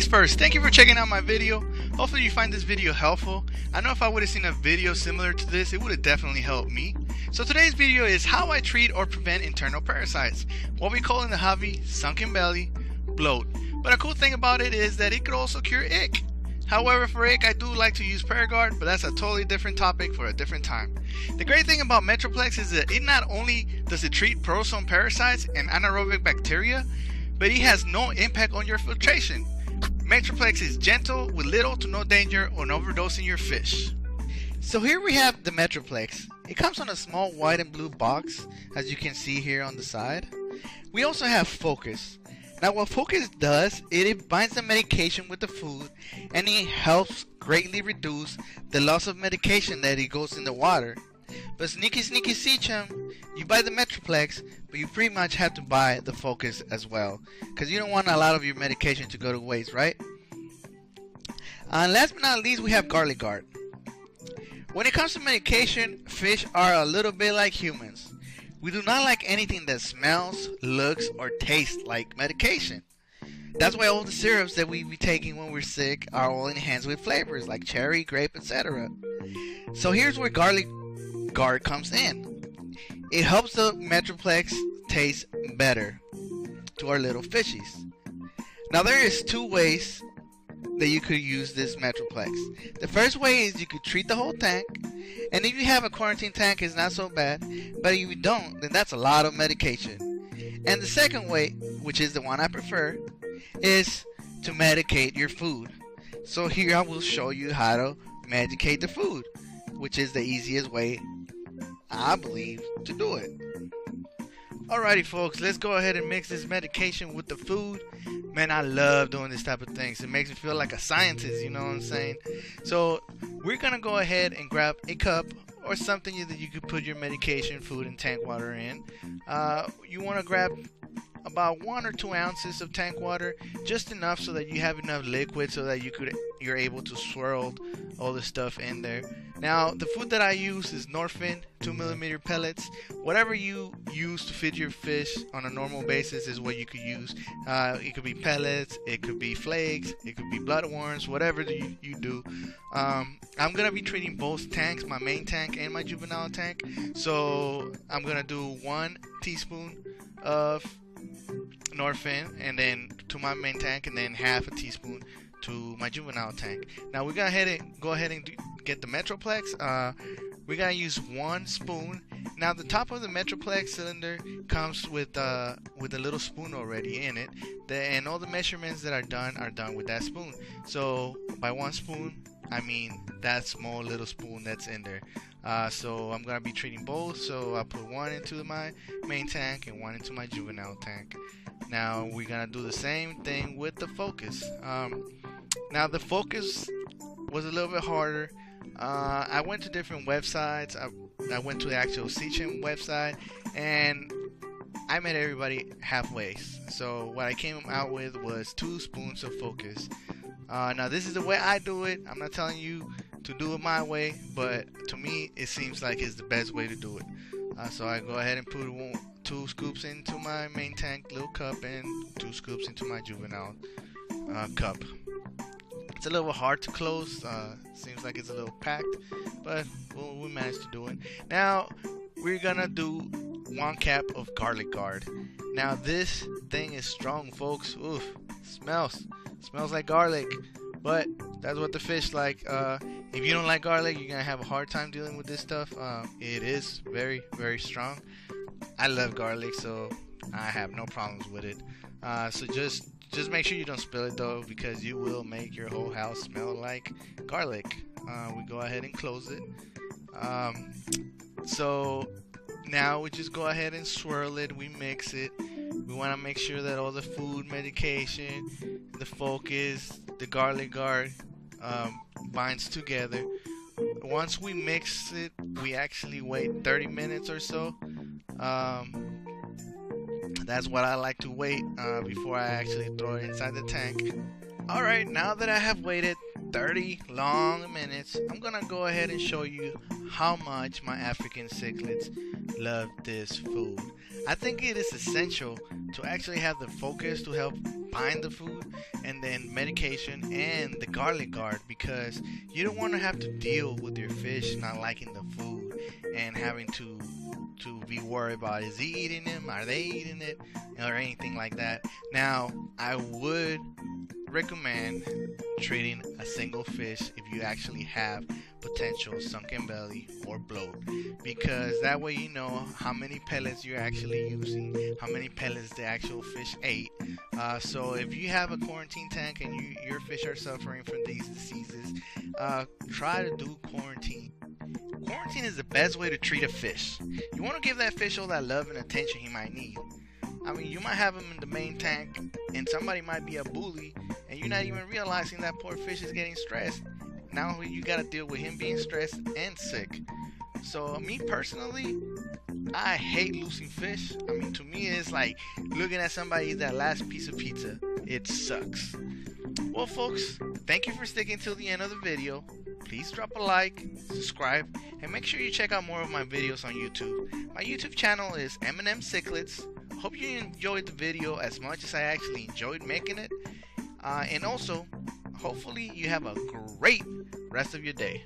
first, thank you for checking out my video. Hopefully you find this video helpful. I know if I would have seen a video similar to this, it would have definitely helped me. So today's video is how I treat or prevent internal parasites, what we call in the hobby sunken belly, bloat. But a cool thing about it is that it could also cure ick. However, for ick I do like to use Paragard, but that's a totally different topic for a different time. The great thing about Metroplex is that it not only does it treat protozoan parasites and anaerobic bacteria, but it has no impact on your filtration. Metroplex is gentle with little to no danger on overdosing your fish. So here we have the Metroplex. It comes on a small white and blue box, as you can see here on the side. We also have Focus. Now what Focus does, it binds the medication with the food, and it helps greatly reduce the loss of medication that it goes in the water. But sneaky Cichlids, you buy the Metroplex, but you pretty much have to buy the Focus as well, because you don't want a lot of your medication to go to waste, right? And last but not least, we have Garlic Guard. When it comes to medication, fish are a little bit like humans. We do not like anything that smells, looks, or tastes like medication. That's why all the syrups that we be taking when we're sick are all enhanced with flavors like cherry, grape, etc. So here's where Garlic Guard comes in. It helps the Metroplex taste better to our little fishies. Now there is two ways that you could use this Metroplex. The first way is you could treat the whole tank, and if you have a quarantine tank it's not so bad, but if you don't, then that's a lot of medication. And the second way, which is the one I prefer, is to medicate your food. So here I will show you how to medicate the food, which is the easiest way, I believe, to do it. Alrighty folks, let's go ahead and mix this medication with the food. Man, I love doing this type of things. It makes me feel like a scientist, you know what I'm saying? So we're gonna go ahead and grab a cup or something that you could put your medication, food, and tank water in. You want to grab about 1 or 2 ounces of tank water, just enough so that you have enough liquid so that you're able to swirl all the stuff in there. Now the food that I use is Norfin 2mm pellets. Whatever you use to feed your fish on a normal basis is what you could use. It could be pellets, it could be flakes, it could be bloodworms, whatever you do. I'm gonna be treating both tanks, my main tank and my juvenile tank. So I'm gonna do 1 teaspoon of Norfin and then to my main tank, and then half a teaspoon to my juvenile tank. Now we're gonna go ahead and get the Metroplex. We're gonna use 1 spoon. Now the top of the Metroplex cylinder comes with a little spoon already in it, and all the measurements that are done with that spoon. So by 1 spoon, I mean that small little spoon that's in there. So I'm gonna be treating both. So I'll put 1 into my main tank and 1 into my juvenile tank. Now we're gonna do the same thing with the Focus. Now the Focus was a little bit harder. I went to different websites. I went to the actual Cichlids website, and I met everybody halfway. So what I came out with was 2 spoons of Focus. Now this is the way I do it. I'm not telling you to do it my way, but to me it seems like it's the best way to do it. So I go ahead and put 2 scoops into my main tank little cup and 2 scoops into my juvenile cup. It's a little hard to close. Seems like it's a little packed, but we managed to do it. Now we're gonna do 1 cap of Garlic Guard. Now this thing is strong, folks. Oof, smells like garlic, but that's what the fish like. If you don't like garlic, you're gonna have a hard time dealing with this stuff. It is very, very strong. I love garlic, so I have no problems with it. So just make sure you don't spill it though, because you will make your whole house smell like garlic. We go ahead and close it. So now we just go ahead and swirl it. We mix it. We want to make sure that all the food, medication, the Focus, the Garlic Guard binds together. Once we mix it, we actually wait 30 minutes or so. That's what I like to wait before I actually throw it inside the tank. Alright, now that I have waited 30 long minutes, I'm gonna go ahead and show you how much my African cichlids love this food. I think it is essential to actually have the focus to help find the food, and then medication and the garlic guard, because you don't want to have to deal with your fish not liking the food and having to be worried about, is he eating them, are they eating it, or anything like that. Now, I would recommend treating a single fish if you actually have potential sunken belly or bloat, because that way you know how many pellets you're actually using, how many pellets the actual fish ate. So if you have a quarantine tank and your fish are suffering from these diseases, try to do quarantine. Quarantine is the best way to treat a fish. You want to give that fish all that love and attention he might need. I mean, you might have him in the main tank and somebody might be a bully and you're not even realizing that poor fish is getting stressed. Now you got to deal with him being stressed and sick. So me personally, I hate losing fish. I mean, to me it's like looking at somebody eat that last piece of pizza. It sucks. Well folks, thank you for sticking till the end of the video. Please drop a like, subscribe, and make sure you check out more of my videos on YouTube. My YouTube channel is Cichlids. Hope you enjoyed the video as much as I actually enjoyed making it. And also, hopefully you have a great rest of your day.